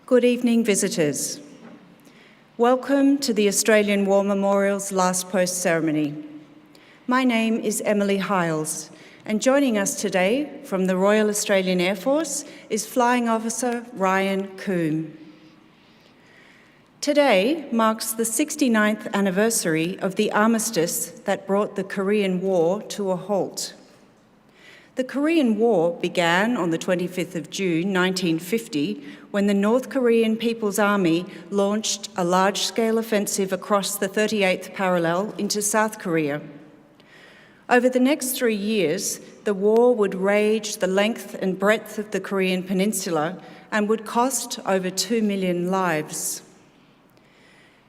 Good evening, visitors. Welcome to the Australian War Memorial's Last Post ceremony. My name is Emily Hiles, and joining us today from the Royal Australian Air Force is Flying Officer Ryan Coombe. Today marks the 69th anniversary of the armistice that brought the Korean War to a halt. The Korean War began on the 25th of June 1950 when the North Korean People's Army launched a large-scale offensive across the 38th parallel into South Korea. Over the next 3 years, the war would rage the length and breadth of the Korean peninsula and would cost over 2 million lives.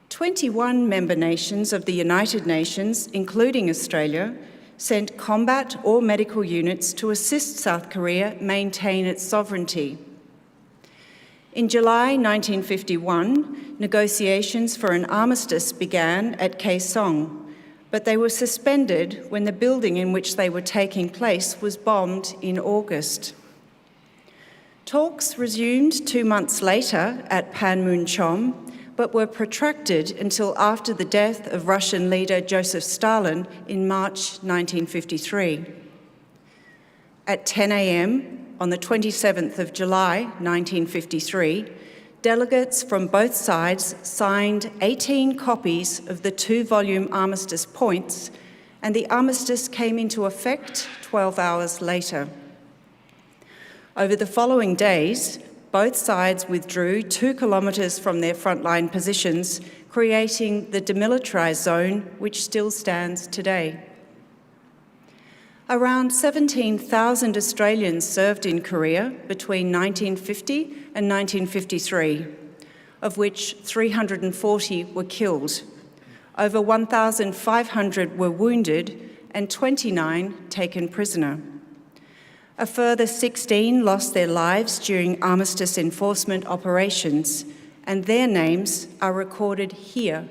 21 member nations of the United Nations, including Australia, sent combat or medical units to assist South Korea maintain its sovereignty. In July 1951, negotiations for an armistice began at Kaesong, but they were suspended when the building in which they were taking place was bombed in August. Talks resumed 2 months later at Panmunjom, but were protracted until after the death of Russian leader Joseph Stalin in March 1953. At 10 a.m. on the 27th of July 1953, delegates from both sides signed 18 copies of the 2-volume armistice points, and the armistice came into effect 12 hours later. Over the following days, both sides withdrew 2 kilometres from their frontline positions, creating the demilitarised zone, which still stands today. Around 17,000 Australians served in Korea between 1950 and 1953, of which 340 were killed. Over 1,500 were wounded and 29 taken prisoner. A further 16 lost their lives during armistice enforcement operations, and their names are recorded here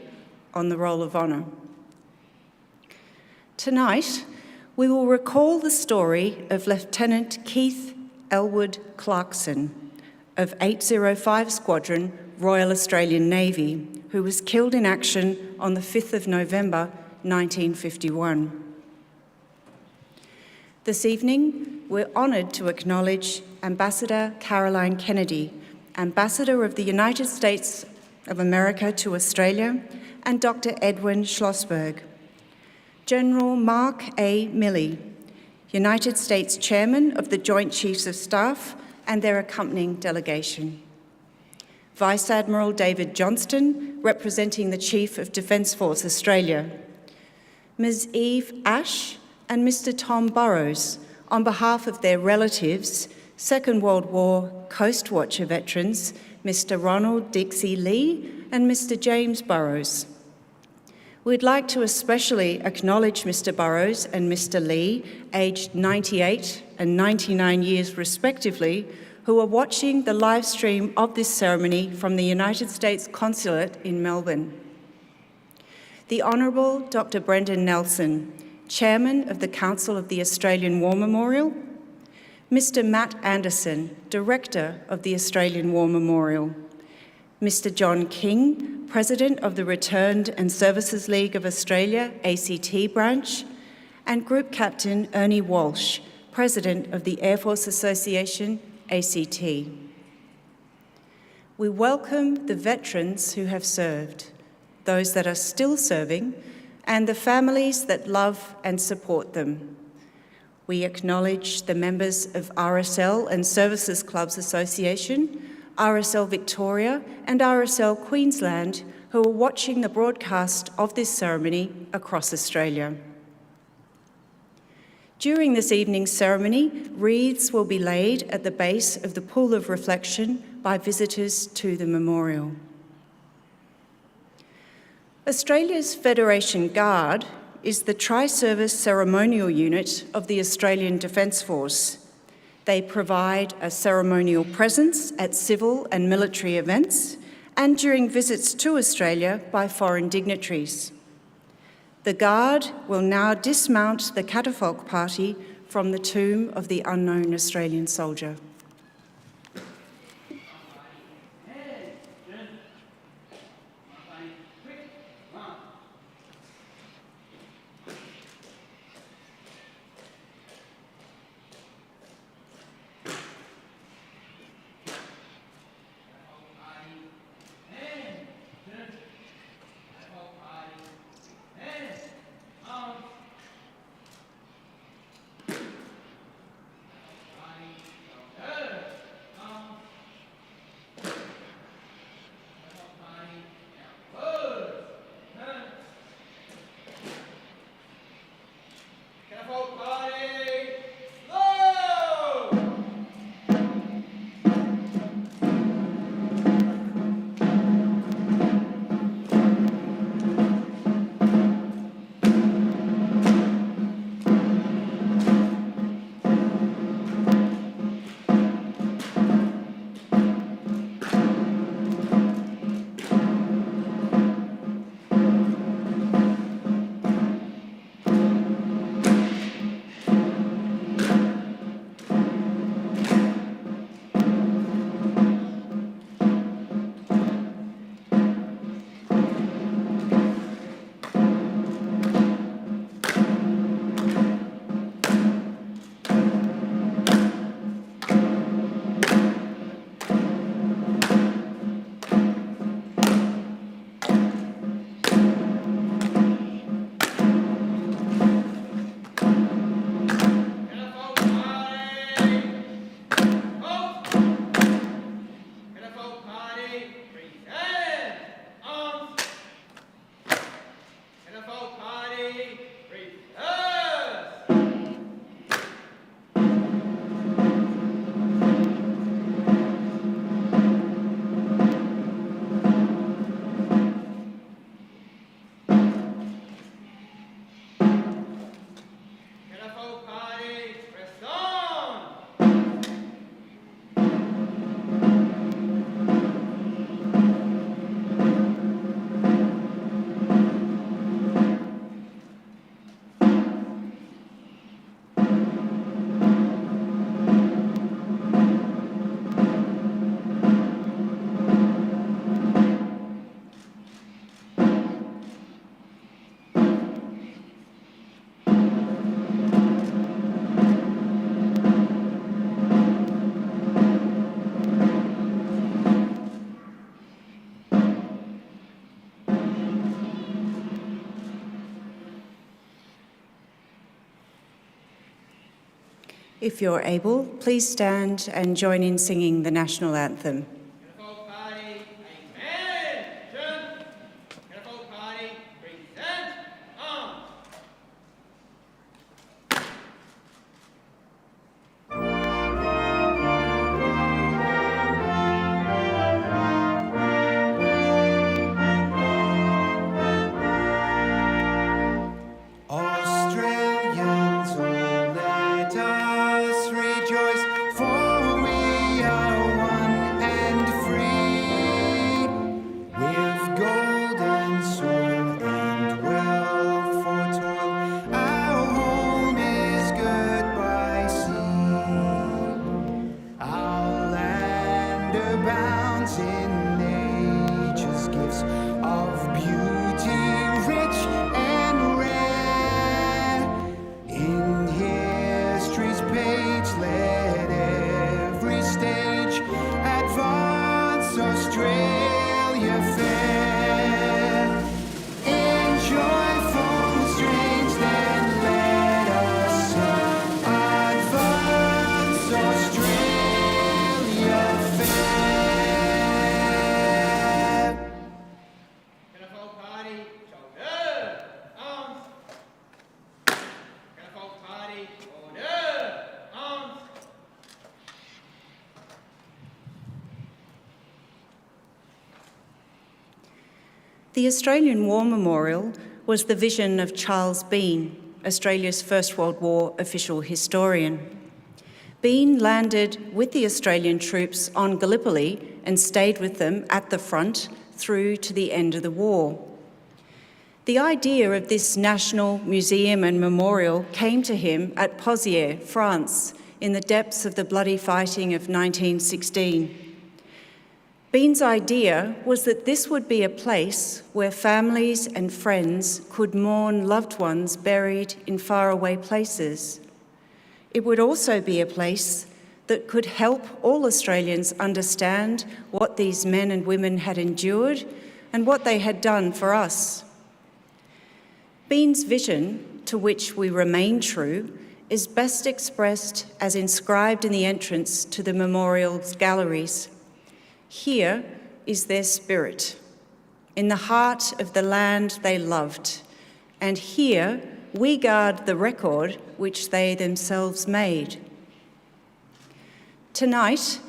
on the Roll of Honour. Tonight, we will recall the story of Lieutenant Keith Elwood Clarkson of 805 Squadron, Royal Australian Navy, who was killed in action on the 5th of November 1951. This evening, we're honoured to acknowledge Ambassador Caroline Kennedy, Ambassador of the United States of America to Australia, and Dr. Edwin Schlossberg. General Mark A. Milley, United States Chairman of the Joint Chiefs of Staff, and their accompanying delegation. Vice Admiral David Johnston, representing the Chief of Defence Force Australia. Ms. Eve Ash and Mr. Tom Burrows, on behalf of their relatives, Second World War Coast Watcher veterans, Mr. Ronald Dixie Lee and Mr. James Burrows. We'd like to especially acknowledge Mr. Burrows and Mr. Lee, aged 98 and 99 years respectively, who are watching the live stream of this ceremony from the United States Consulate in Melbourne. The Honourable Dr. Brendan Nelson, Chairman of the Council of the Australian War Memorial, Mr. Matt Anderson, Director of the Australian War Memorial, Mr. John King, President of the Returned and Services League of Australia, ACT branch, and Group Captain Ernie Walsh, President of the Air Force Association, ACT. We welcome the veterans who have served, those that are still serving, and the families that love and support them. We acknowledge the members of RSL and Services Clubs Association, RSL Victoria and RSL Queensland, who are watching the broadcast of this ceremony across Australia. During this evening's ceremony, wreaths will be laid at the base of the pool of reflection by visitors to the memorial. Australia's Federation Guard is the tri-service ceremonial unit of the Australian Defence Force. They provide a ceremonial presence at civil and military events and during visits to Australia by foreign dignitaries. The Guard will now dismount the catafalque party from the tomb of the unknown Australian soldier. If you're able, please stand and join in singing the national anthem. The Australian War Memorial was the vision of Charles Bean, Australia's First World War official historian. Bean landed with the Australian troops on Gallipoli and stayed with them at the front through to the end of the war. The idea of this national museum and memorial came to him at Pozières, France, in the depths of the bloody fighting of 1916. Bean's idea was that this would be a place where families and friends could mourn loved ones buried in faraway places. It would also be a place that could help all Australians understand what these men and women had endured and what they had done for us. Bean's vision, to which we remain true, is best expressed as inscribed in the entrance to the memorial's galleries. Here is their spirit, in the heart of the land they loved, and here we guard the record which they themselves made. Tonight,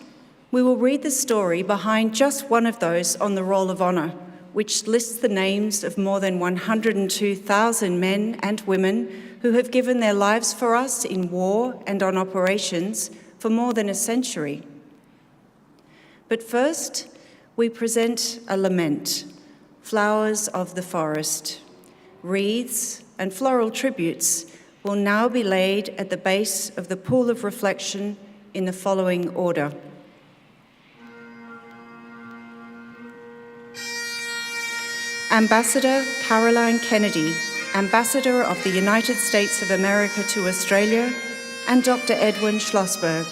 we will read the story behind just one of those on the Roll of Honour, which lists the names of more than 102,000 men and women who have given their lives for us in war and on operations for more than a century. But first, we present a lament, flowers of the forest. Wreaths and floral tributes will now be laid at the base of the pool of reflection in the following order. Ambassador Caroline Kennedy, Ambassador of the United States of America to Australia, and Dr. Edwin Schlossberg.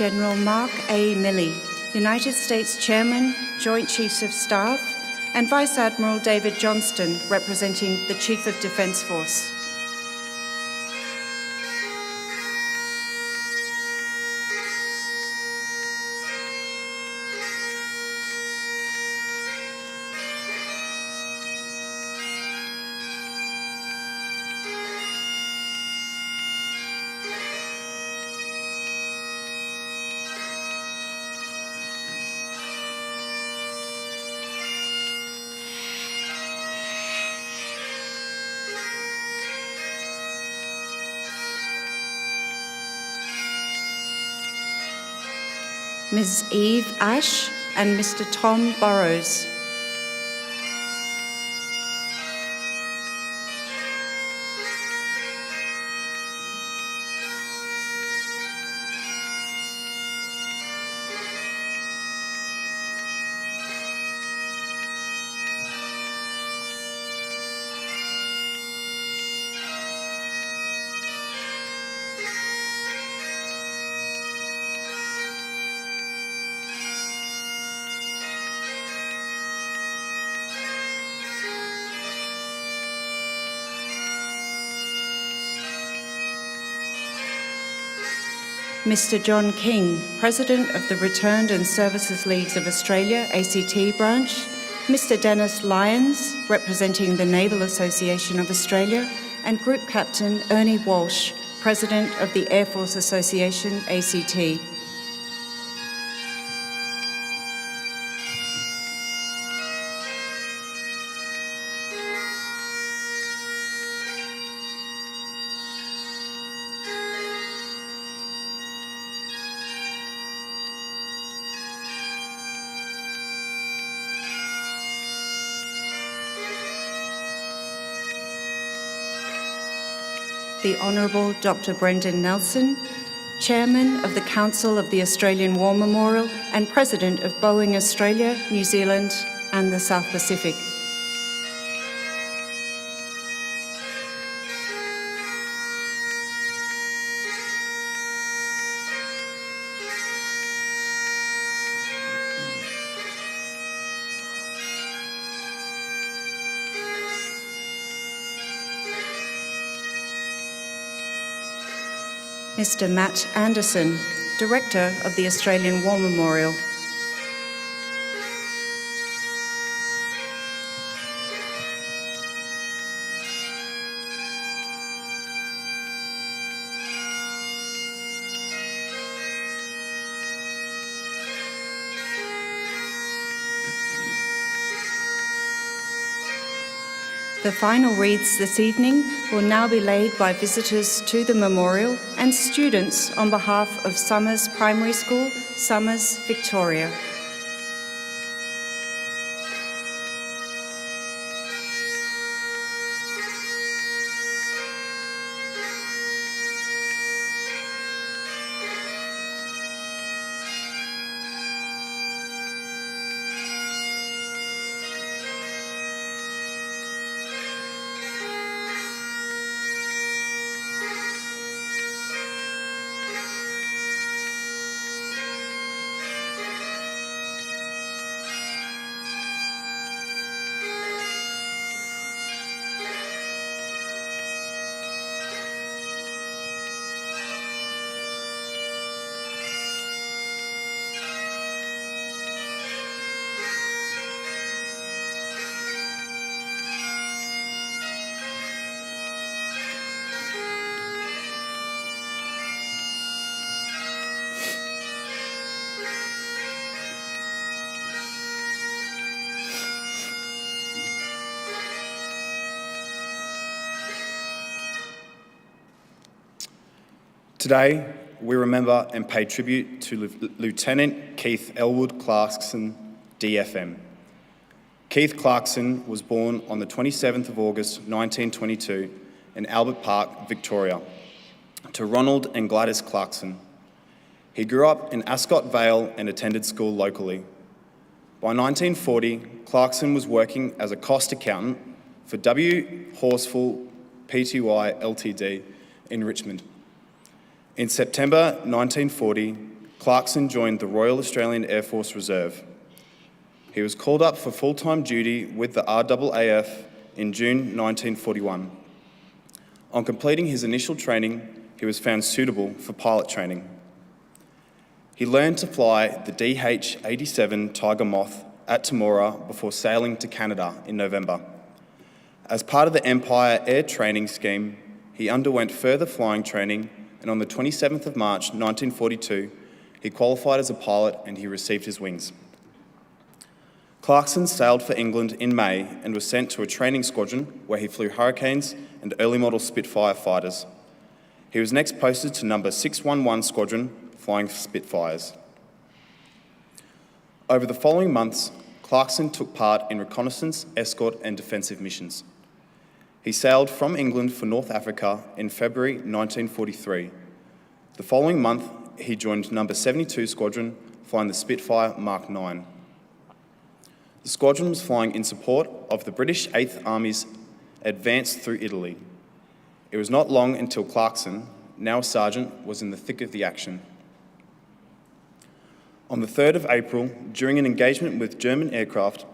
General Mark A. Milley, United States Chairman, Joint Chiefs of Staff, and Vice Admiral David Johnston, representing the Chief of Defence Force. Ms. Eve Ash, and Mr. Tom Burrows. Mr. John King, President of the Returned and Services Leagues of Australia, ACT branch, Mr. Dennis Lyons, representing the Naval Association of Australia, and Group Captain Ernie Walsh, President of the Air Force Association, ACT. The Honourable Dr. Brendan Nelson, Chairman of the Council of the Australian War Memorial and President of Boeing Australia, New Zealand and the South Pacific. Mr. Matt Anderson, Director of the Australian War Memorial. The final wreaths this evening will now be laid by visitors to the memorial and students on behalf of Somers Primary School, Somers, Victoria. Today, we remember and pay tribute to Lieutenant Keith Elwood Clarkson, DFM. Keith Clarkson was born on the 27th of August 1922 in Albert Park, Victoria, to Ronald and Gladys Clarkson. He grew up in Ascot Vale and attended school locally. By 1940, Clarkson was working as a cost accountant for W. Horsfall Pty Ltd in Richmond. In September 1940, Clarkson joined the Royal Australian Air Force Reserve. He was called up for full-time duty with the RAAF in June 1941. On completing his initial training, he was found suitable for pilot training. He learned to fly the DH-87 Tiger Moth at Temora before sailing to Canada in November. As part of the Empire Air Training Scheme, he underwent further flying training, and on the 27th of March 1942, he qualified as a pilot and he received his wings. Clarkson sailed for England in May and was sent to a training squadron where he flew Hurricanes and early model Spitfire fighters. He was next posted to number 611 Squadron, flying Spitfires. Over the following months, Clarkson took part in reconnaissance, escort and defensive missions. He sailed from England for North Africa in February 1943. The following month, he joined No. 72 Squadron, flying the Spitfire Mark 9. The squadron was flying in support of the British 8th Army's advance through Italy. It was not long until Clarkson, now a sergeant, was in the thick of the action. On the 3rd of April, during an engagement with German aircraft,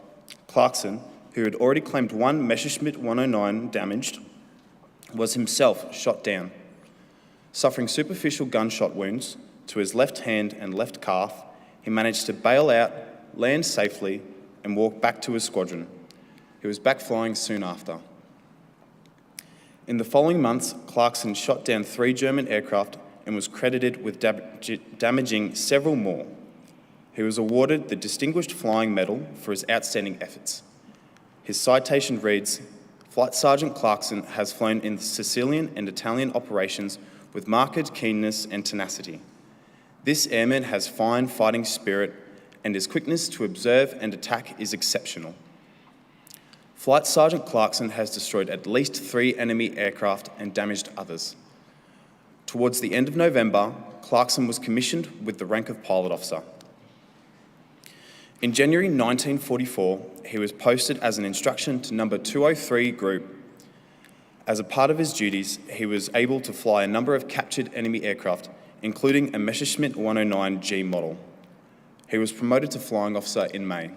Clarkson, who had already claimed one Messerschmitt 109 damaged, was himself shot down. Suffering superficial gunshot wounds to his left hand and left calf, he managed to bail out, land safely, and walk back to his squadron. He was back flying soon after. In the following months, Clarkson shot down 3 German aircraft and was credited with damaging several more. He was awarded the Distinguished Flying Medal for his outstanding efforts. His citation reads, "Flight Sergeant Clarkson has flown in the Sicilian and Italian operations with marked keenness and tenacity. This airman has fine fighting spirit and his quickness to observe and attack is exceptional. Flight Sergeant Clarkson has destroyed at least 3 enemy aircraft and damaged others." Towards the end of November, Clarkson was commissioned with the rank of pilot officer. In January 1944, he was posted as an instruction to No. 203 Group. As a part of his duties, he was able to fly a number of captured enemy aircraft, including a Messerschmitt 109G model. He was promoted to flying officer in May.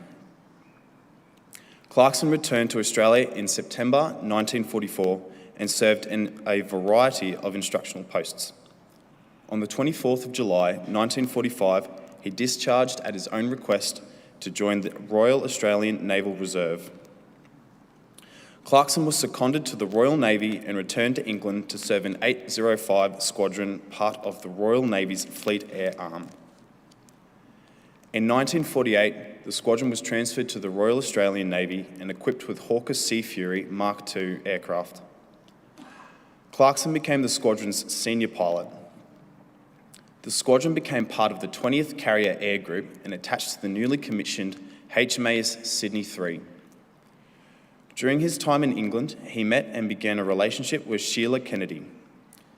Clarkson returned to Australia in September 1944 and served in a variety of instructional posts. On the 24th of July 1945, he discharged at his own request to join the Royal Australian Naval Reserve. Clarkson was seconded to the Royal Navy and returned to England to serve in 805 Squadron, part of the Royal Navy's Fleet Air Arm. In 1948, the squadron was transferred to the Royal Australian Navy and equipped with Hawker Sea Fury Mark II aircraft. Clarkson became the squadron's senior pilot. The squadron became part of the 20th Carrier Air Group and attached to the newly commissioned HMAS Sydney 3. During his time in England, he met and began a relationship with Sheila Kennedy.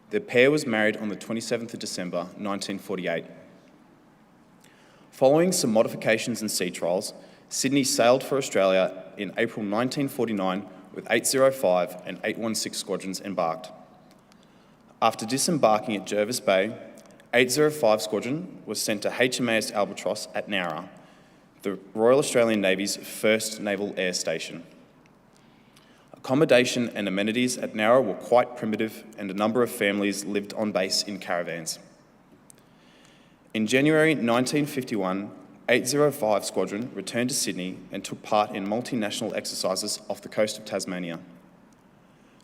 The pair was married on the 27th of December 1948. Following some modifications and sea trials, Sydney sailed for Australia in April 1949 with 805 and 816 squadrons embarked. After disembarking at Jervis Bay, 805 Squadron was sent to HMAS Albatross at Nowra, the Royal Australian Navy's first naval air station. Accommodation and amenities at Nowra were quite primitive and a number of families lived on base in caravans. In January 1951, 805 Squadron returned to Sydney and took part in multinational exercises off the coast of Tasmania.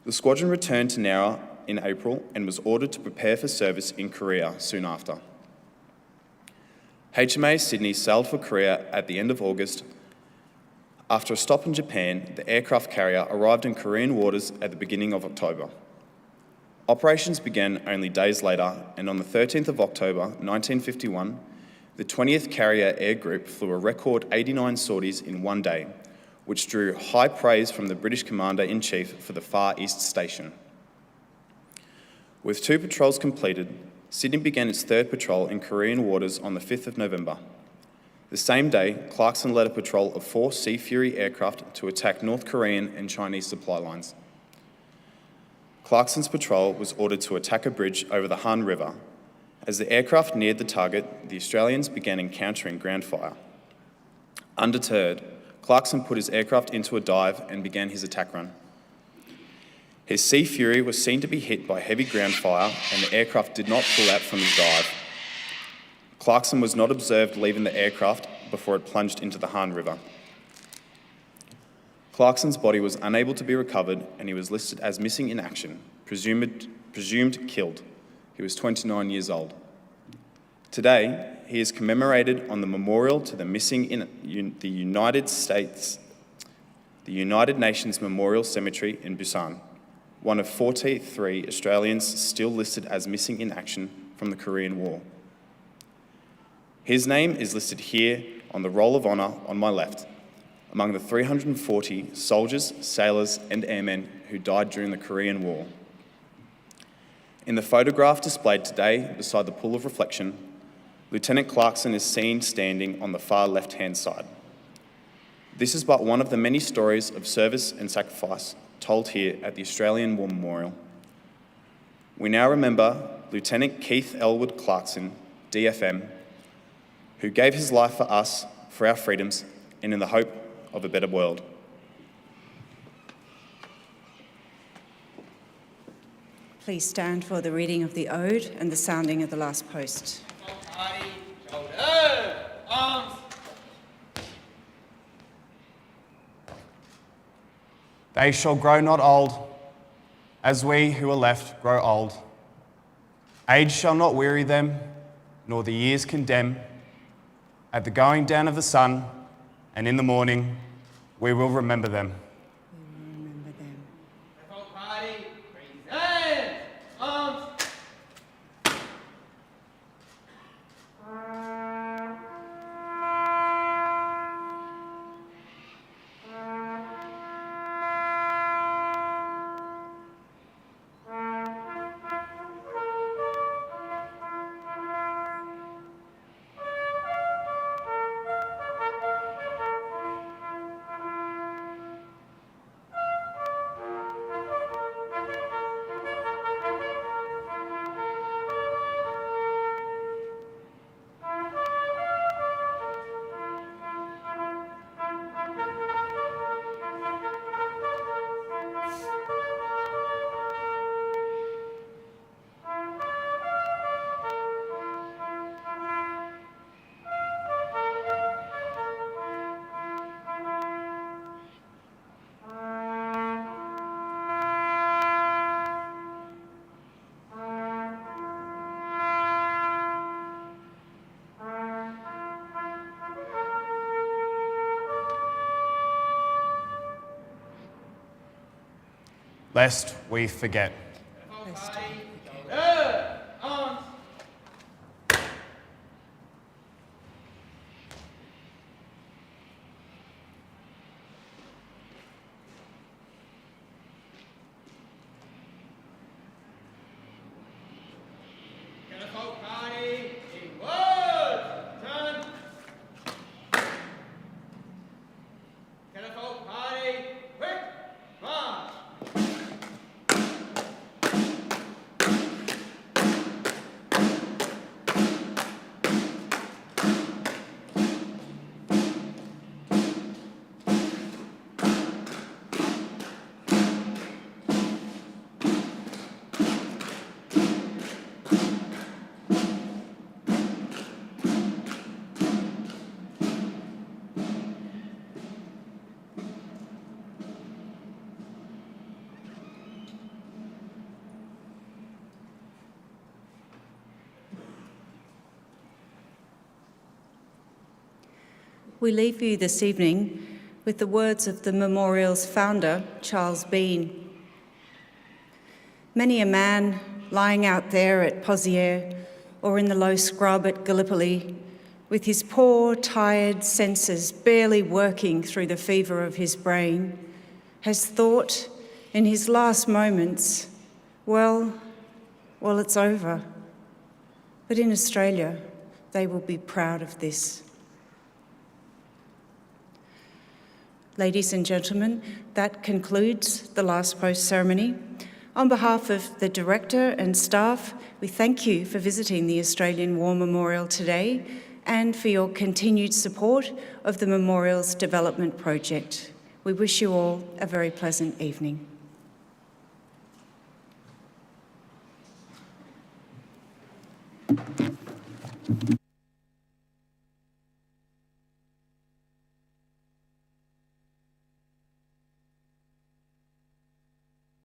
The squadron returned to Nowra in April and was ordered to prepare for service in Korea soon after. HMAS Sydney sailed for Korea at the end of August. After a stop in Japan, the aircraft carrier arrived in Korean waters at the beginning of October. Operations began only days later, and on the 13th of October 1951, the 20th Carrier Air Group flew a record 89 sorties in one day, which drew high praise from the British Commander-in-Chief for the Far East Station. With 2 patrols completed, Sydney began its 3rd patrol in Korean waters on the 5th of November. The same day, Clarkson led a patrol of 4 Sea Fury aircraft to attack North Korean and Chinese supply lines. Clarkson's patrol was ordered to attack a bridge over the Han River. As the aircraft neared the target, the Australians began encountering ground fire. Undeterred, Clarkson put his aircraft into a dive and began his attack run. His Sea Fury was seen to be hit by heavy ground fire and the aircraft did not pull out from his dive. Clarkson was not observed leaving the aircraft before it plunged into the Han River. Clarkson's body was unable to be recovered and he was listed as missing in action, presumed killed. He was 29 years old. Today, he is commemorated on the memorial to the missing in the United Nations Memorial Cemetery in Busan, one of 43 Australians still listed as missing in action from the Korean War. His name is listed here on the Roll of Honour on my left, among the 340 soldiers, sailors and airmen who died during the Korean War. In the photograph displayed today beside the pool of reflection, Lieutenant Clarkson is seen standing on the far left-hand side. This is but one of the many stories of service and sacrifice told here at the Australian War Memorial. We now remember Lieutenant Keith Elwood Clarkson, DFM, who gave his life for us, for our freedoms, and in the hope of a better world. Please stand for the reading of the ode and the sounding of the last post. Party, shoulder, arms. They shall grow not old, as we who are left grow old. Age shall not weary them, nor the years condemn. At the going down of the sun, and in the morning, we will remember them. We will remember them. Whole party, present, arms. Lest we forget. Whole party, shoulder, arms. Whole party, inward, turn. Whole party, quick, march. We leave you this evening with the words of the memorial's founder, Charles Bean. Many a man lying out there at Pozières or in the low scrub at Gallipoli, with his poor, tired senses barely working through the fever of his brain, has thought in his last moments, well, it's over. But in Australia, they will be proud of this. Ladies and gentlemen, that concludes the last post ceremony. On behalf of the Director and staff, we thank you for visiting the Australian War Memorial today and for your continued support of the Memorial's development project. We wish you all a very pleasant evening.